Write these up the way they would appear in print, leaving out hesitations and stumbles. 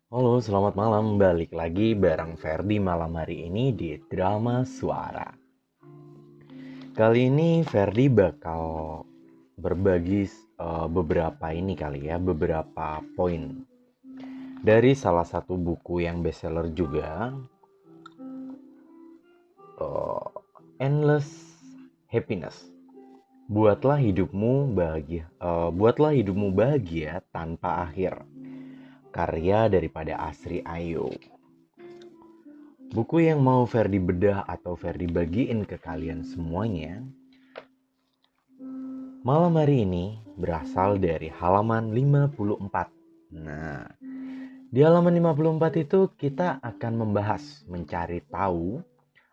Halo, selamat malam. Balik lagi bareng Ferdi malam hari ini di Drama Suara. Kali ini Ferdi bakal berbagi beberapa ini kali ya, beberapa poin dari salah satu buku yang bestseller juga, eh, Endless Happiness. Buatlah hidupmu bahagia tanpa akhir. Karya daripada Asri Ayu. Buku yang mau Ferdi bedah atau Ferdi bagiin ke kalian semuanya malam hari ini berasal dari halaman 54. Nah, di halaman 54 itu kita akan membahas, mencari tahu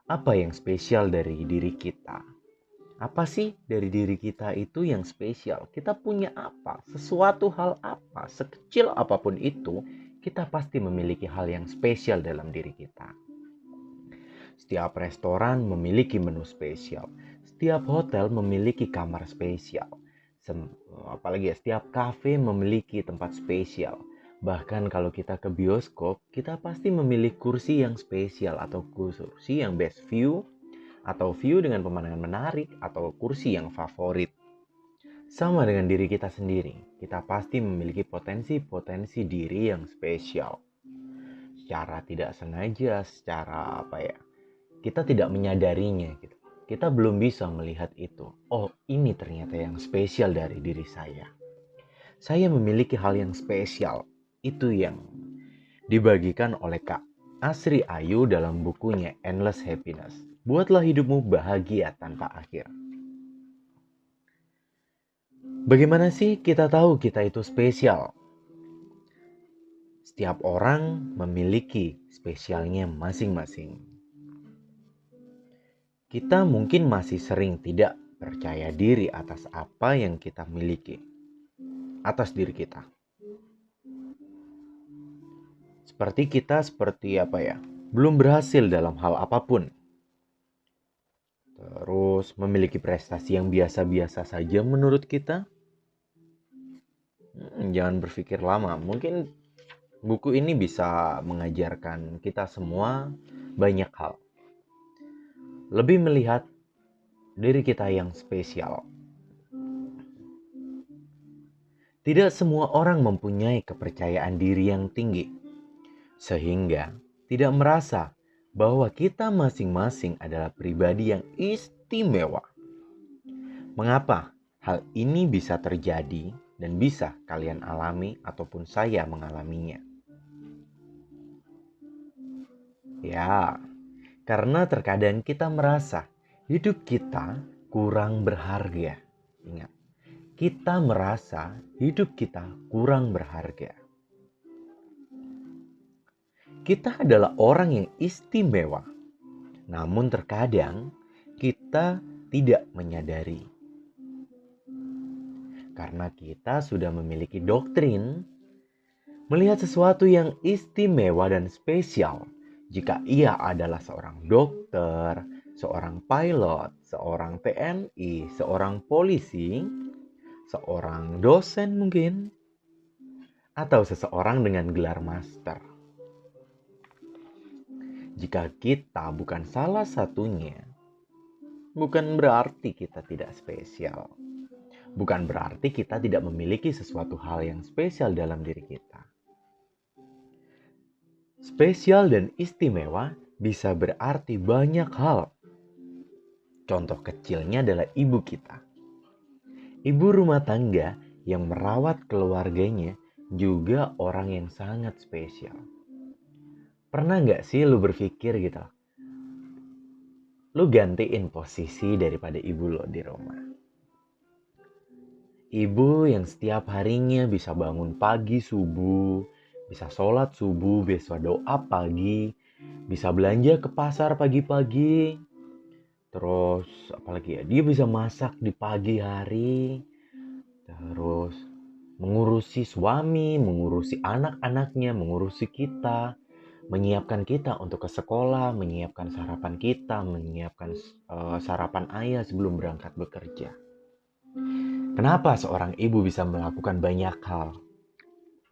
apa yang spesial dari diri kita. Apa sih dari diri kita itu yang spesial? Kita punya apa? Sesuatu hal apa? Sekecil apapun itu, kita pasti memiliki hal yang spesial dalam diri kita. Setiap restoran memiliki menu spesial. Setiap hotel memiliki kamar spesial. Apalagi ya, setiap kafe memiliki tempat spesial. Bahkan kalau kita ke bioskop, kita pasti memilih kursi yang spesial atau kursi yang best view atau view dengan pemandangan menarik atau kursi yang favorit. Sama dengan diri kita sendiri, kita pasti memiliki potensi-potensi diri yang spesial. Secara tidak sengaja, secara apa ya? Kita tidak menyadarinya gitu. Kita belum bisa melihat itu. Oh, ini ternyata yang spesial dari diri saya. Saya memiliki hal yang spesial. Itu yang dibagikan oleh Kak Asri Ayu dalam bukunya Endless Happiness. Buatlah hidupmu bahagia tanpa akhir. Bagaimana sih kita tahu kita itu spesial? Setiap orang memiliki spesialnya masing-masing. Kita mungkin masih sering tidak percaya diri atas apa yang kita miliki, atas diri kita. Seperti apa ya? Belum berhasil dalam hal apapun. Terus memiliki prestasi yang biasa-biasa saja menurut kita. Jangan berpikir lama. Mungkin buku ini bisa mengajarkan kita semua banyak hal. Lebih melihat diri kita yang spesial. Tidak semua orang mempunyai kepercayaan diri yang tinggi, sehingga tidak merasa bahwa kita masing-masing adalah pribadi yang istimewa. Mengapa hal ini bisa terjadi dan bisa kalian alami ataupun saya mengalaminya? Ya, karena terkadang kita merasa hidup kita kurang berharga. Ingat, kita merasa hidup kita kurang berharga. Kita adalah orang yang istimewa, namun terkadang kita tidak menyadari. Karena kita sudah memiliki doktrin melihat sesuatu yang istimewa dan spesial jika ia adalah seorang dokter, seorang pilot, seorang TNI, seorang polisi, seorang dosen mungkin, atau seseorang dengan gelar master. Jika kita bukan salah satunya, bukan berarti kita tidak spesial. Bukan berarti kita tidak memiliki sesuatu hal yang spesial dalam diri kita. Spesial dan istimewa bisa berarti banyak hal. Contoh kecilnya adalah ibu kita. Ibu rumah tangga yang merawat keluarganya juga orang yang sangat spesial. Pernah nggak sih lu berpikir gitu, lu gantiin posisi daripada ibu lo di rumah. Ibu yang setiap harinya bisa bangun pagi subuh, bisa sholat subuh, bisa doa pagi, bisa belanja ke pasar pagi-pagi. Terus apalagi ya, dia bisa masak di pagi hari. Terus mengurusi suami, mengurusi anak-anaknya, mengurusi kita, menyiapkan kita untuk ke sekolah, menyiapkan sarapan kita, menyiapkan sarapan ayah sebelum berangkat bekerja. Kenapa seorang ibu bisa melakukan banyak hal?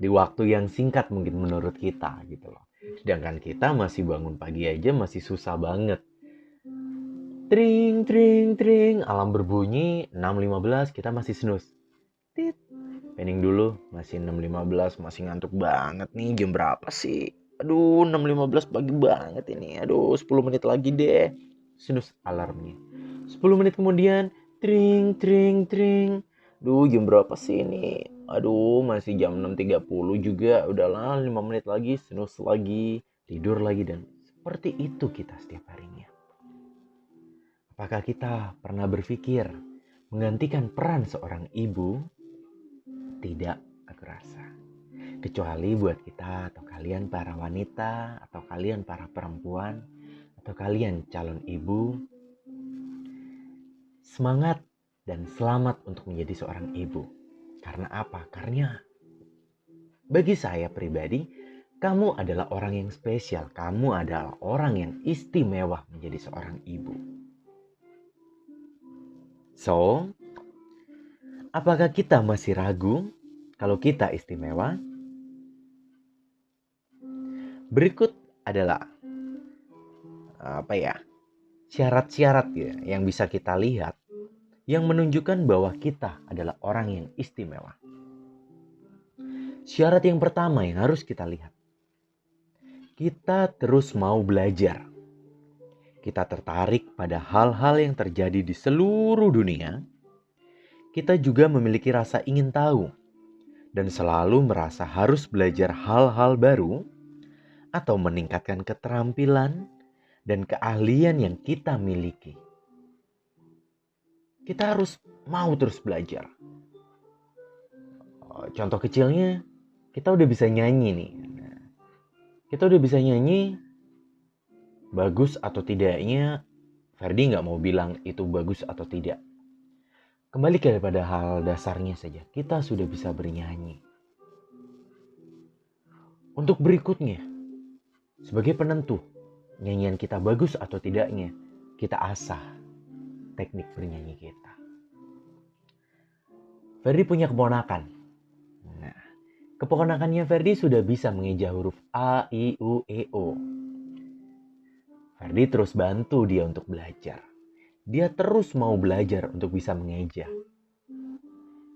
di waktu yang singkat mungkin menurut kita gitu loh. Sedangkan kita masih bangun pagi aja masih susah banget. Tring, tring, tring, alarm berbunyi 6.15 kita masih snooze. Tit. Pening dulu, masih 6.15, masih ngantuk banget nih. Jam berapa sih? Aduh, 6.15 pagi banget ini. Aduh, 10 menit lagi deh. Snooze alarmnya. 10 menit kemudian, tring, tring, tring. Duh, jam berapa sih ini? Aduh, masih jam 6.30 juga. Udahlah, 5 menit lagi, snooze lagi, tidur lagi. Dan seperti itu kita setiap harinya. Apakah kita pernah berpikir menggantikan peran seorang ibu? Tidak, aku rasa. Kecuali buat kita atau kalian para wanita, atau kalian para perempuan, atau kalian calon ibu. Semangat dan selamat untuk menjadi seorang ibu. Karena apa? Karena bagi saya pribadi, kamu adalah orang yang spesial. Kamu adalah orang yang istimewa menjadi seorang ibu. So, apakah kita masih ragu kalau kita istimewa? Berikut adalah syarat-syarat ya yang bisa kita lihat yang menunjukkan bahwa kita adalah orang yang istimewa. Syarat yang pertama yang harus kita lihat. Kita terus mau belajar. Kita tertarik pada hal-hal yang terjadi di seluruh dunia. Kita juga memiliki rasa ingin tahu dan selalu merasa harus belajar hal-hal baru atau meningkatkan keterampilan dan keahlian yang kita miliki. Kita harus mau terus belajar. Contoh kecilnya, kita udah bisa nyanyi nih. Kita udah bisa nyanyi, bagus atau tidaknya, Ferdi nggak mau bilang itu bagus atau tidak. Kembali kepada hal dasarnya saja, kita sudah bisa bernyanyi. Untuk berikutnya, sebagai penentu, nyanyian kita bagus atau tidaknya, kita asah teknik bernyanyi kita. Ferdi punya keponakan. Nah, keponakannya Ferdi sudah bisa mengeja huruf A, I, U, E, O. Ferdi terus bantu dia untuk belajar. Dia terus mau belajar untuk bisa mengeja.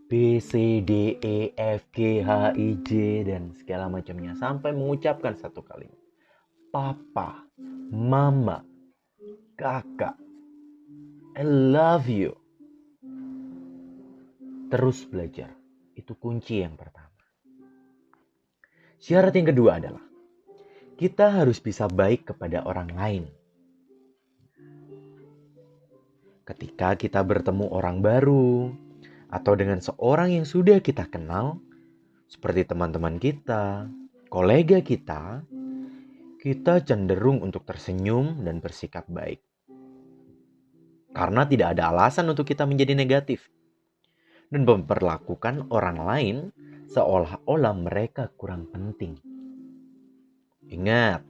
B, C, D, E, F, G, H, I, J, dan segala macamnya. Sampai mengucapkan satu kalimat. Papa, Mama, Kakak, I love you. Terus belajar. Itu kunci yang pertama. Syarat yang kedua adalah kita harus bisa baik kepada orang lain. Ketika kita bertemu orang baru atau dengan seorang yang sudah kita kenal, seperti teman-teman kita, kolega kita, kita cenderung untuk tersenyum dan bersikap baik. Karena tidak ada alasan untuk kita menjadi negatif dan memperlakukan orang lain seolah-olah mereka kurang penting. Ingat,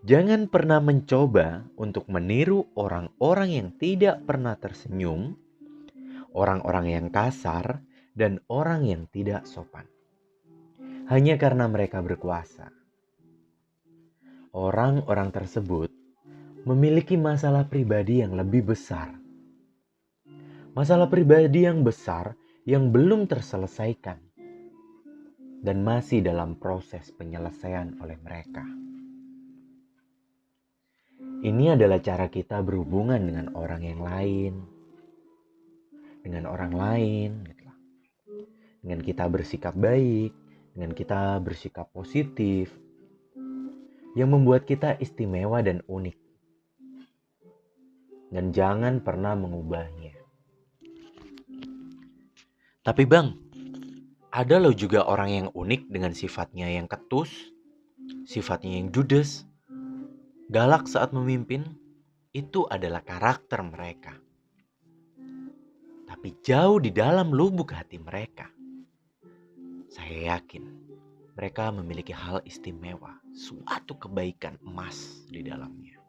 jangan pernah mencoba untuk meniru orang-orang yang tidak pernah tersenyum, orang-orang yang kasar, dan orang yang tidak sopan. Hanya karena mereka berkuasa. Orang-orang tersebut memiliki masalah pribadi yang lebih besar. Masalah pribadi yang besar yang belum terselesaikan dan masih dalam proses penyelesaian oleh mereka. Ini adalah cara kita berhubungan dengan orang yang lain. Dengan orang lain. Dengan kita bersikap baik. Dengan kita bersikap positif. Yang membuat kita istimewa dan unik. Dan jangan pernah mengubahnya. Tapi bang, ada loh juga orang yang unik dengan sifatnya yang ketus, sifatnya yang judes, galak saat memimpin. Itu adalah karakter mereka. Tapi jauh di dalam lubuk hati mereka, saya yakin mereka memiliki hal istimewa, suatu kebaikan emas di dalamnya.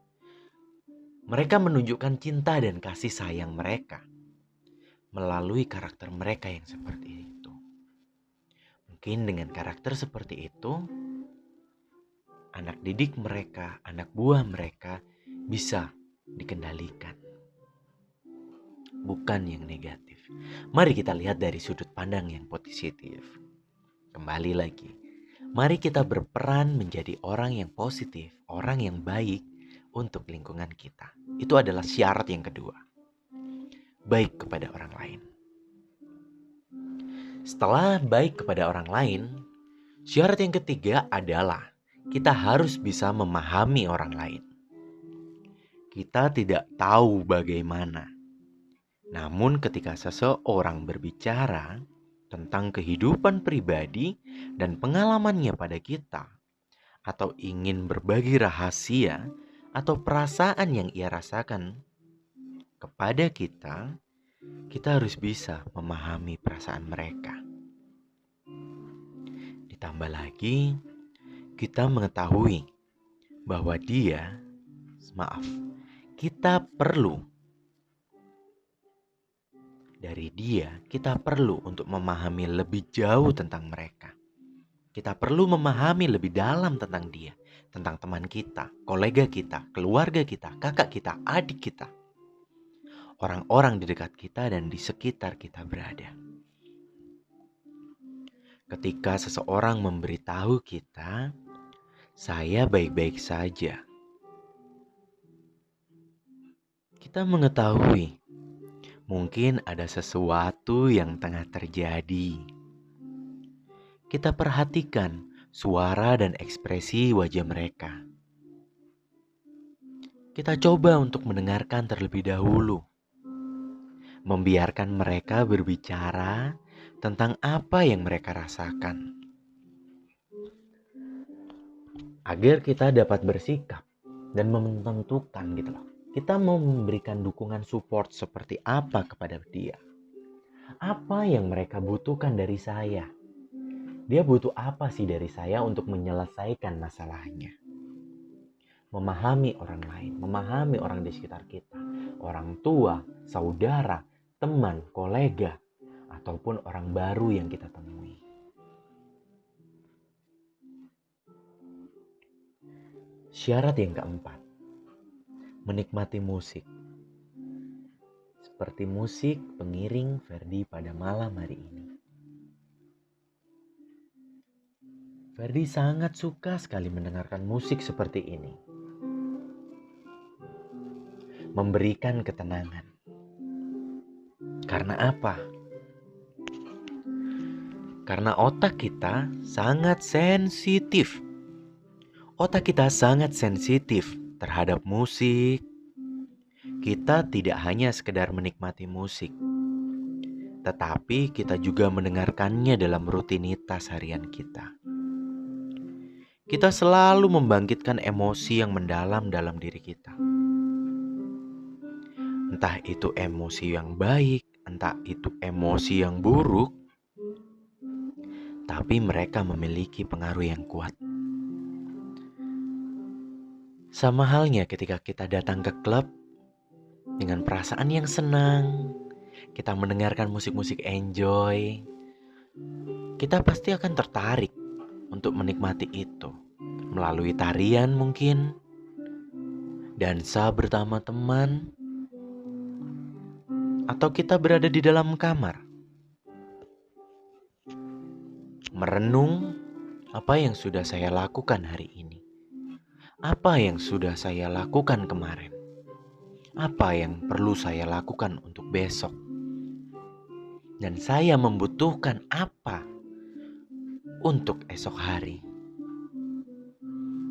Mereka menunjukkan cinta dan kasih sayang mereka melalui karakter mereka yang seperti itu. Mungkin dengan karakter seperti itu, anak didik mereka, anak buah mereka bisa dikendalikan. Bukan yang negatif. Mari kita lihat dari sudut pandang yang positif. Kembali lagi, mari kita berperan menjadi orang yang positif, orang yang baik untuk lingkungan kita. Itu adalah syarat yang kedua. Baik kepada orang lain. Setelah baik kepada orang lain, syarat yang ketiga adalah kita harus bisa memahami orang lain. Kita tidak tahu bagaimana. Namun ketika seseorang berbicara tentang kehidupan pribadi dan pengalamannya pada kita, atau ingin berbagi rahasia atau perasaan yang ia rasakan kepada kita, kita harus bisa memahami perasaan mereka. Ditambah lagi, kita mengetahui bahwa kita perlu untuk memahami lebih jauh tentang mereka. Kita perlu memahami lebih dalam tentang dia, tentang teman kita, kolega kita, keluarga kita, kakak kita, adik kita, orang-orang di dekat kita dan di sekitar kita berada. Ketika seseorang memberitahu kita, saya baik-baik saja, kita mengetahui mungkin ada sesuatu yang tengah terjadi. Kita perhatikan suara dan ekspresi wajah mereka. Kita coba untuk mendengarkan terlebih dahulu. Membiarkan mereka berbicara tentang apa yang mereka rasakan. Agar kita dapat bersikap dan menentukan gitu loh. Kita mau memberikan dukungan support seperti apa kepada dia. Apa yang mereka butuhkan dari saya. Dia butuh apa sih dari saya untuk menyelesaikan masalahnya. Memahami orang lain, memahami orang di sekitar kita. Orang tua, saudara, teman, kolega, ataupun orang baru yang kita temui. Syarat yang keempat, menikmati musik. Seperti musik pengiring Ferdi pada malam hari ini. Ferdi sangat suka sekali mendengarkan musik seperti ini. Memberikan ketenangan. Karena apa? Karena otak kita sangat sensitif. Otak kita sangat sensitif terhadap musik. Kita tidak hanya sekedar menikmati musik, tetapi kita juga mendengarkannya dalam rutinitas harian kita. Kita selalu membangkitkan emosi yang mendalam dalam diri kita. Entah itu emosi yang baik, entah itu emosi yang buruk, tapi mereka memiliki pengaruh yang kuat. Sama halnya ketika kita datang ke klub dengan perasaan yang senang, kita mendengarkan musik-musik enjoy, kita pasti akan tertarik untuk menikmati itu melalui tarian mungkin, dansa bersama teman, atau kita berada di dalam kamar merenung apa yang sudah saya lakukan hari ini, apa yang sudah saya lakukan kemarin, apa yang perlu saya lakukan untuk besok, dan saya membutuhkan apa untuk esok hari.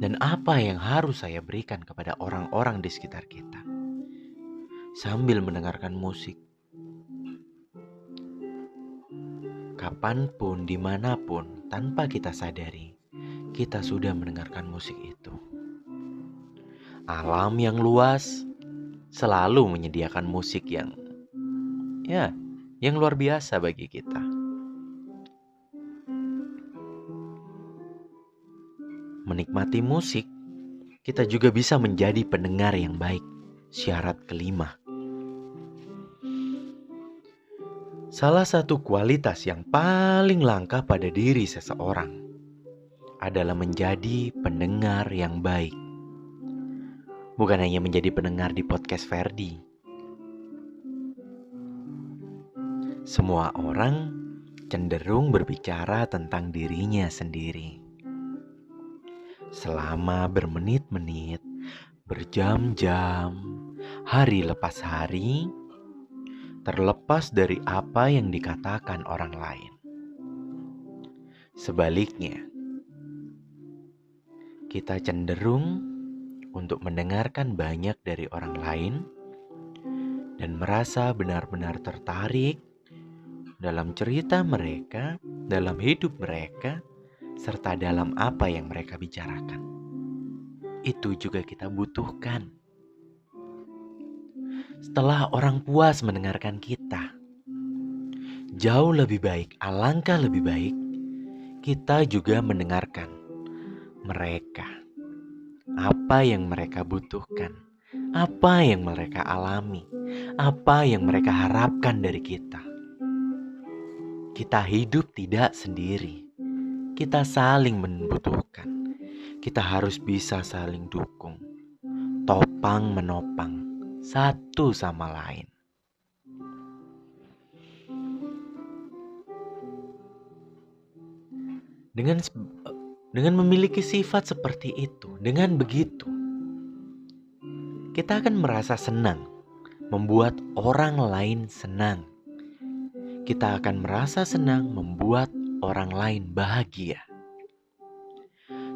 Dan apa yang harus saya berikan kepada orang-orang di sekitar kita. Sambil mendengarkan musik. Kapanpun, dimanapun, tanpa kita sadari, kita sudah mendengarkan musik itu. Alam yang luas selalu menyediakan musik yang luar biasa bagi kita. Menikmati musik, kita juga bisa menjadi pendengar yang baik. Syarat kelima. Salah satu kualitas yang paling langka pada diri seseorang adalah menjadi pendengar yang baik. Bukan hanya menjadi pendengar di podcast Ferdi. Semua orang cenderung berbicara tentang dirinya sendiri. Selama bermenit-menit, berjam-jam, hari lepas hari, terlepas dari apa yang dikatakan orang lain. Sebaliknya, kita cenderung untuk mendengarkan banyak dari orang lain dan merasa benar-benar tertarik dalam cerita mereka, dalam hidup mereka, serta dalam apa yang mereka bicarakan. Itu juga kita butuhkan. Setelah orang puas mendengarkan kita, jauh lebih baik, alangkah lebih baik, kita juga mendengarkan mereka. Apa yang mereka butuhkan, apa yang mereka alami, apa yang mereka harapkan dari kita. Kita hidup tidak sendiri. Kita saling membutuhkan. Kita harus bisa saling dukung, topang menopang satu sama lain. Dengan memiliki sifat seperti itu, dengan begitu, kita akan merasa senang, membuat orang lain senang. Kita akan merasa senang membuat orang lain bahagia.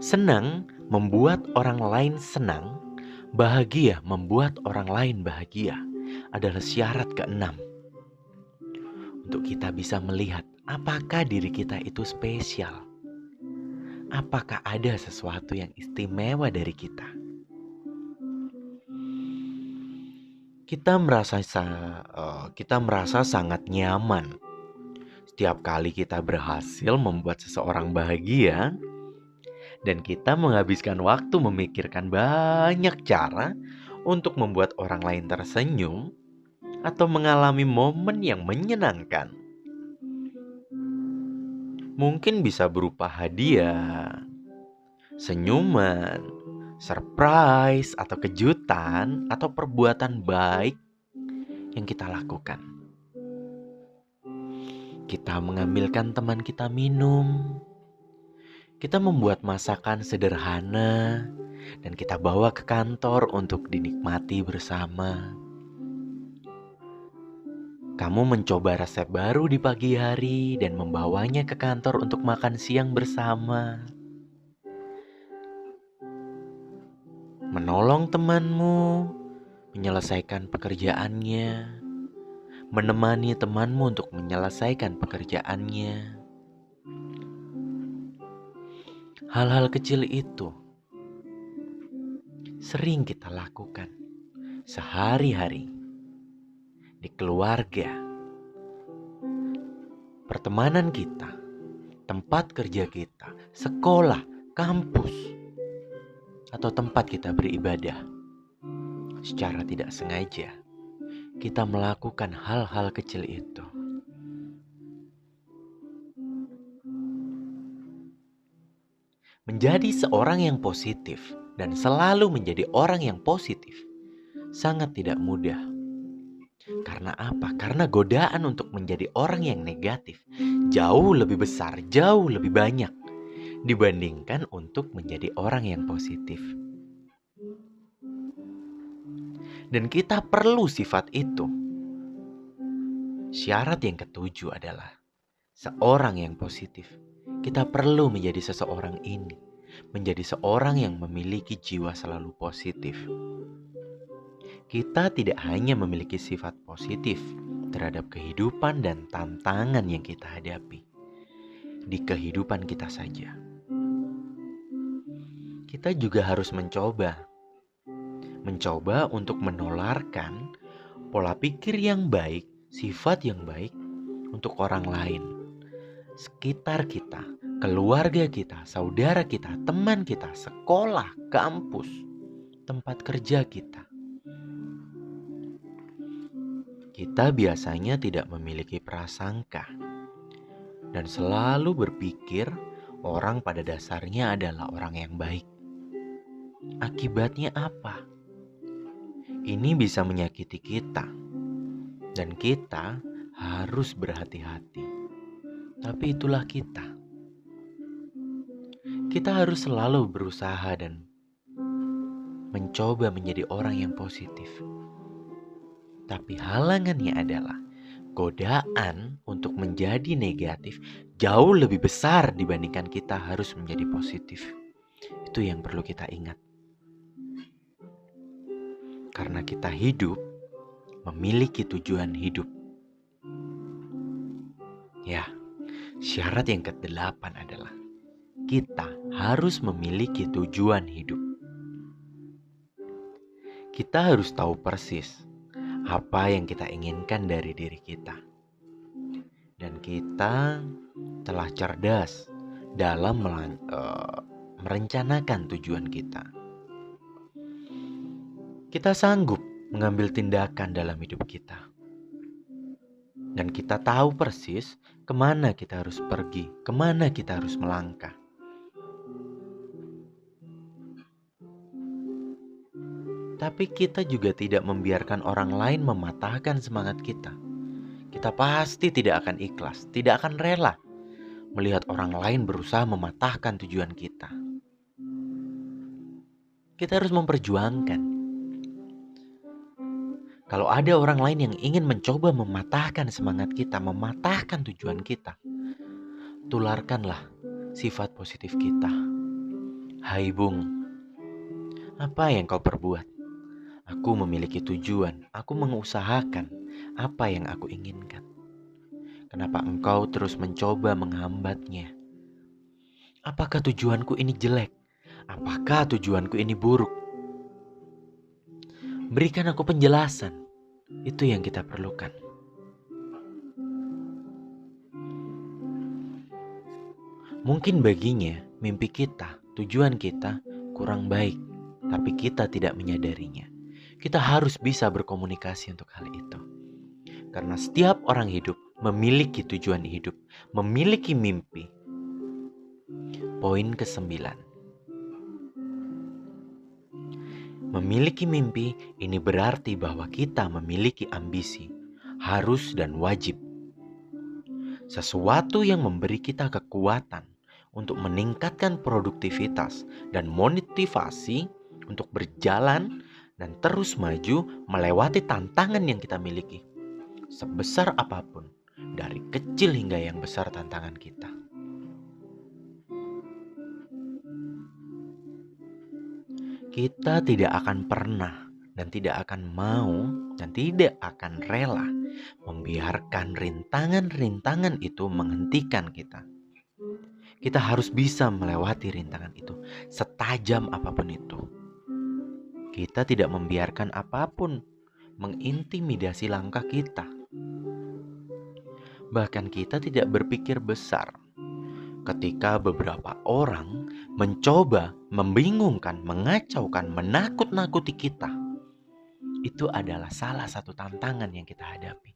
Senang membuat orang lain senang, bahagia membuat orang lain bahagia adalah syarat keenam. Untuk kita bisa melihat apakah diri kita itu spesial. Apakah ada sesuatu yang istimewa dari kita? Kita merasa sangat nyaman setiap kali kita berhasil membuat seseorang bahagia, dan kita menghabiskan waktu memikirkan banyak cara untuk membuat orang lain tersenyum atau mengalami momen yang menyenangkan. Mungkin bisa berupa hadiah, senyuman, surprise, atau kejutan, atau perbuatan baik yang kita lakukan. Kita mengambilkan teman kita minum. Kita membuat masakan sederhana dan kita bawa ke kantor untuk dinikmati bersama. Kamu mencoba resep baru di pagi hari dan membawanya ke kantor untuk makan siang bersama. Menolong temanmu menyelesaikan pekerjaannya. Menemani temanmu untuk menyelesaikan pekerjaannya. Hal-hal kecil itu sering kita lakukan sehari-hari di keluarga, pertemanan kita, tempat kerja kita, sekolah, kampus, atau tempat kita beribadah. Secara tidak sengaja, kita melakukan hal-hal kecil itu. Menjadi seorang yang positif dan selalu menjadi orang yang positif sangat tidak mudah. Karena apa? Karena godaan untuk menjadi orang yang negatif jauh lebih besar, jauh lebih banyak dibandingkan untuk menjadi orang yang positif. Dan kita perlu sifat itu. Syarat yang ketujuh adalah seorang yang positif. Kita perlu menjadi seseorang ini, menjadi seorang yang memiliki jiwa selalu positif. Kita tidak hanya memiliki sifat positif terhadap kehidupan dan tantangan yang kita hadapi di kehidupan kita saja. Kita juga harus mencoba untuk menularkan pola pikir yang baik, sifat yang baik untuk orang lain, sekitar kita, keluarga kita, saudara kita, teman kita, sekolah, kampus, tempat kerja kita. Kita biasanya tidak memiliki prasangka dan selalu berpikir orang pada dasarnya adalah orang yang baik. Akibatnya apa? Ini bisa menyakiti kita, dan kita harus berhati-hati. Tapi itulah kita. Kita harus selalu berusaha dan mencoba menjadi orang yang positif. Tapi halangannya adalah godaan untuk menjadi negatif jauh lebih besar dibandingkan kita harus menjadi positif. Itu yang perlu kita ingat. Karena kita hidup memiliki tujuan hidup. Ya, syarat yang ke-8 adalah kita harus memiliki tujuan hidup. Kita harus tahu persis apa yang kita inginkan dari diri kita. Dan kita telah cerdas dalam merencanakan tujuan kita. Kita sanggup mengambil tindakan dalam hidup kita. Dan kita tahu persis kemana kita harus pergi, kemana kita harus melangkah. Tapi kita juga tidak membiarkan orang lain mematahkan semangat kita. Kita pasti tidak akan ikhlas, tidak akan rela melihat orang lain berusaha mematahkan tujuan kita. Kita harus memperjuangkan. Kalau ada orang lain yang ingin mencoba mematahkan semangat kita, mematahkan tujuan kita, tularkanlah sifat positif kita. Hai Bung, apa yang kau perbuat? Aku memiliki tujuan, aku mengusahakan apa yang aku inginkan. Kenapa engkau terus mencoba menghambatnya? Apakah tujuanku ini jelek? Apakah tujuanku ini buruk? Berikan aku penjelasan. Itu yang kita perlukan. Mungkin baginya mimpi kita, tujuan kita kurang baik, tapi kita tidak menyadarinya. Kita harus bisa berkomunikasi untuk hal itu. Karena setiap orang hidup memiliki tujuan hidup, memiliki mimpi. Poin ke-9. Memiliki mimpi ini berarti bahwa kita memiliki ambisi, harus dan wajib. Sesuatu yang memberi kita kekuatan untuk meningkatkan produktivitas dan motivasi untuk berjalan dan terus maju melewati tantangan yang kita miliki. Sebesar apapun, dari kecil hingga yang besar tantangan kita. Kita tidak akan pernah dan tidak akan mau dan tidak akan rela membiarkan rintangan-rintangan itu menghentikan kita. Kita harus bisa melewati rintangan itu, setajam apapun itu. Kita tidak membiarkan apapun mengintimidasi langkah kita. Bahkan kita tidak berpikir besar ketika beberapa orang mencoba membingungkan, mengacaukan, menakut-nakuti kita. Itu adalah salah satu tantangan yang kita hadapi.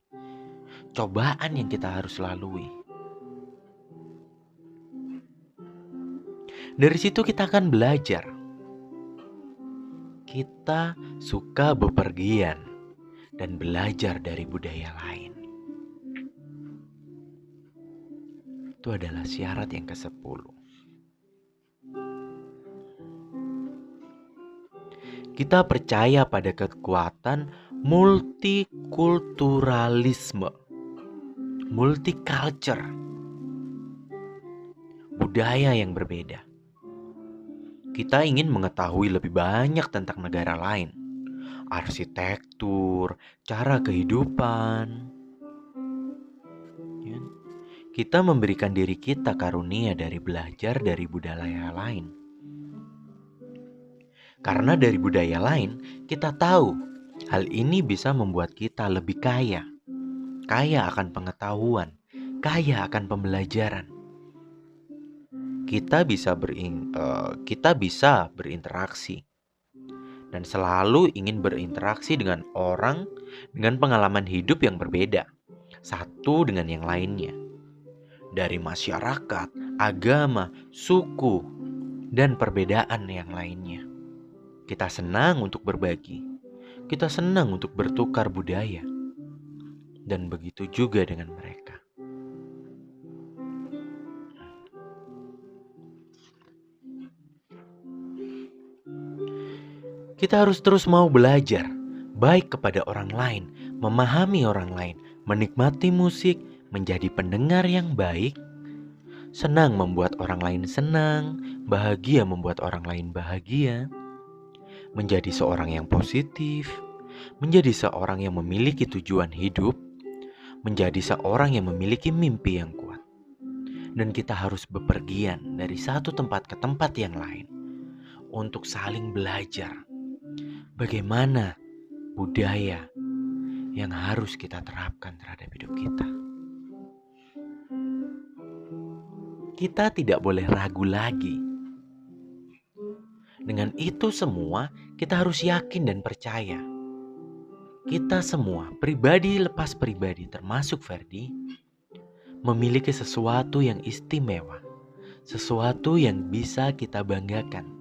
Cobaan yang kita harus lalui. Dari situ kita akan belajar. Kita suka bepergian dan belajar dari budaya lain. Itu adalah syarat yang ke-10. Kita percaya pada kekuatan multikulturalisme, multicultural, budaya yang berbeda. Kita ingin mengetahui lebih banyak tentang negara lain, arsitektur, cara kehidupan. Kita memberikan diri kita karunia dari belajar dari budaya lain. Karena dari budaya lain, kita tahu hal ini bisa membuat kita lebih kaya. Kaya akan pengetahuan, kaya akan pembelajaran. Kita bisa berinteraksi dan selalu ingin berinteraksi dengan orang dengan pengalaman hidup yang berbeda, satu dengan yang lainnya. Dari masyarakat, agama, suku, dan perbedaan yang lainnya. Kita senang untuk berbagi. Kita senang untuk bertukar budaya. Dan begitu juga dengan mereka. Kita harus terus mau belajar, baik kepada orang lain, memahami orang lain, menikmati musik, menjadi pendengar yang baik, senang membuat orang lain senang, bahagia membuat orang lain bahagia, menjadi seorang yang positif, menjadi seorang yang memiliki tujuan hidup, menjadi seorang yang memiliki mimpi yang kuat. Dan kita harus bepergian dari satu tempat ke tempat yang lain untuk saling belajar bagaimana budaya yang harus kita terapkan terhadap hidup kita. Kita tidak boleh ragu lagi. Dengan itu semua, kita harus yakin dan percaya. Kita semua, pribadi lepas pribadi, termasuk Ferdi, memiliki sesuatu yang istimewa, sesuatu yang bisa kita banggakan,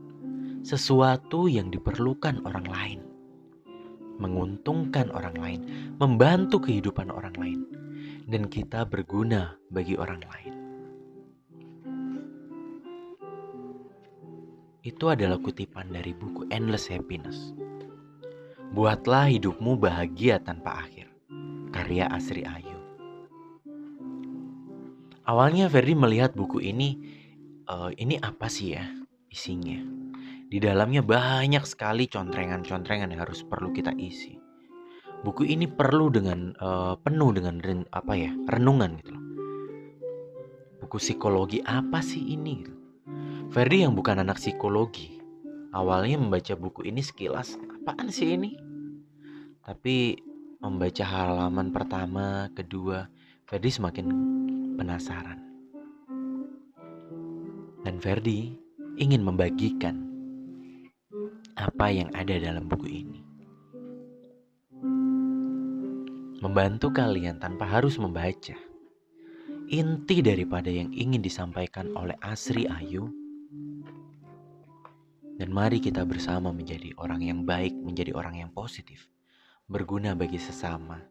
sesuatu yang diperlukan orang lain, menguntungkan orang lain, membantu kehidupan orang lain, dan kita berguna bagi orang lain. Itu adalah kutipan dari buku Endless Happiness. Buatlah hidupmu bahagia tanpa akhir. Karya Asri Ayu. Awalnya Ferdi melihat buku ini apa sih ya isinya? Di dalamnya banyak sekali contrengan-contrengan yang harus perlu kita isi. Buku ini penuh dengan renungan gitu loh. Buku psikologi apa sih ini? Gitu. Ferdi yang bukan anak psikologi, awalnya membaca buku ini sekilas, apaan sih ini? Tapi membaca halaman pertama, kedua, Ferdi semakin penasaran. Dan Ferdi ingin membagikan apa yang ada dalam buku ini. Membantu kalian tanpa harus membaca. Inti daripada yang ingin disampaikan oleh Asri Ayu. Dan mari kita bersama menjadi orang yang baik, menjadi orang yang positif, berguna bagi sesama,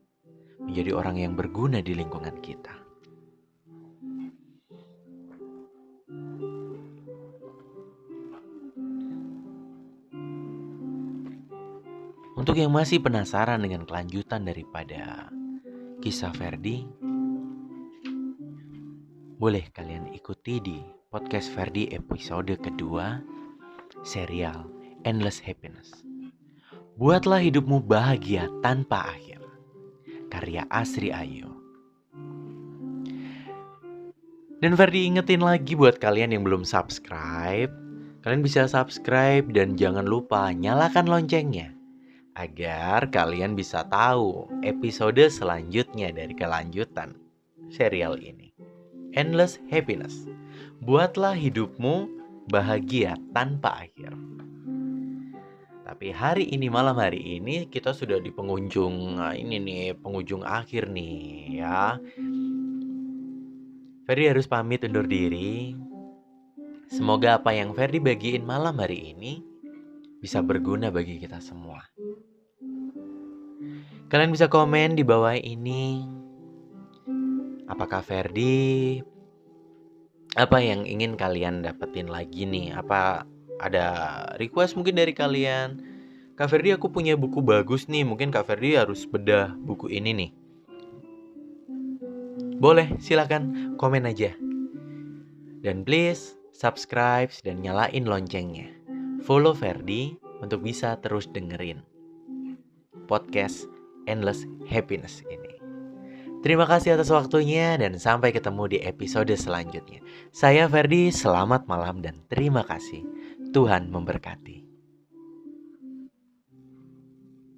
menjadi orang yang berguna di lingkungan kita. Untuk yang masih penasaran dengan kelanjutan daripada kisah Ferdi, boleh kalian ikuti di podcast Ferdi episode kedua, serial Endless Happiness. Buatlah hidupmu bahagia tanpa akhir. Karya Asri Ayu. Dan Ferdi ingetin lagi buat kalian yang belum subscribe, kalian bisa subscribe dan jangan lupa nyalakan loncengnya agar kalian bisa tahu episode selanjutnya dari kelanjutan serial ini. Endless Happiness. Buatlah hidupmu bahagia tanpa akhir. Tapi malam hari ini kita sudah di penghujung akhir nih ya. Ferdi harus pamit undur diri. Semoga apa yang Ferdi bagiin malam hari ini bisa berguna bagi kita semua. Kalian bisa komen di bawah ini. Apakah Ferdi, apa yang ingin kalian dapetin lagi nih? Apa ada request mungkin dari kalian? Kak Ferdi, aku punya buku bagus nih. Mungkin Kak Ferdi harus bedah buku ini nih. Boleh, silakan komen aja. Dan please subscribe dan nyalain loncengnya. Follow Ferdi untuk bisa terus dengerin podcast Endless Happiness ini. Terima kasih atas waktunya dan sampai ketemu di episode selanjutnya. Saya Ferdi, selamat malam dan terima kasih. Tuhan memberkati.